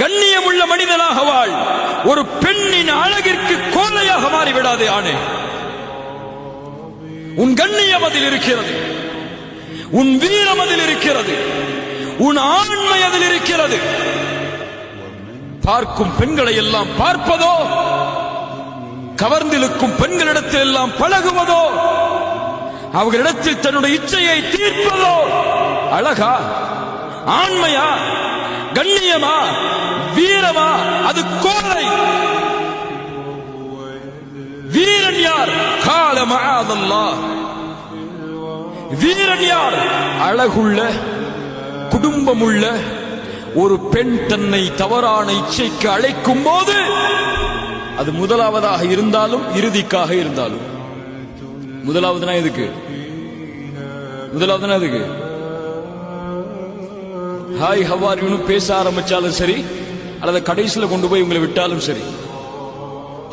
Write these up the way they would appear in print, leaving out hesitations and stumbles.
கண்ணியம் உள்ள மனிதனாக வாழ். ஒரு பெண்ணின் அழகிற்கு கோலையாக மாறிவிடாதே ஆணே. உன் கண்ணியம் அதில் இருக்கிறது, உன் வீரம் அதில் இருக்கிறது, உன் ஆண்மை அதில் இருக்கிறது. பார்க்கும் பெண்களை எல்லாம் பார்ப்பதோ, கவர்ந்திருக்கும் பெண்களிடத்தில் எல்லாம் பழகுவதோ, அவர்களிடத்தில் தன்னுடைய இச்சையை தீர்ப்பதோ அழகா, ஆண்மையா, கண்ணியமா, வீரமா? அது கோலை. வீரன் யார்? கால மஆதல்லாஹ். வீரன் யார்? அழகுள்ள, குடும்பமுள்ள ஒரு பெண் தன்னை தவறான இச்சைக்கு அழைக்கும் போது, அது முதலாவதாக இருந்தாலும் இறுதிக்காக இருந்தாலும். முதலாவதுனா எதுக்கு? முதலாவதுனா எதுக்கு? ஹாய் ஹவார் யூனு பேச ஆரம்பிச்சாலும் சரி, அல்லது கடைசியில கொண்டு போய் உங்களை விட்டாலும் சரி,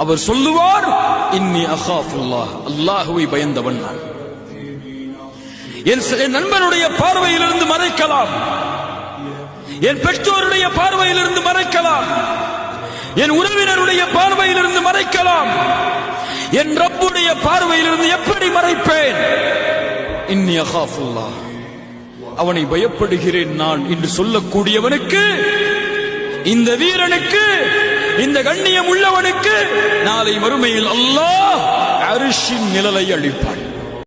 அவர் சொல்லுவார், இன்னி அகாஃபுல்லாஹ், அல்லாஹுவை பயந்தவன் நான். என் நண்பனுடைய பார்வையிலிருந்து மறைக்கலாம், என் பெற்றோருடைய பார்வையிலிருந்து மறைக்கலாம், என் உறவினருடைய பார்வையிலிருந்து மறைக்கலாம், என் ரப்புடைய பார்வையிலிருந்து எப்படி மறைப்பேன்? இன்னி அகாஃபுல்லாஹ், அவனை பயப்படுகிறேன் நான் என்று சொல்லக்கூடியவனுக்கு, இந்த வீரனுக்கு, இந்த கண்ணியம் உள்ளவனுக்கு நாளை மறுமையில் அல்லாஹ் அர்ஷின் நிழலை அளிப்பான்.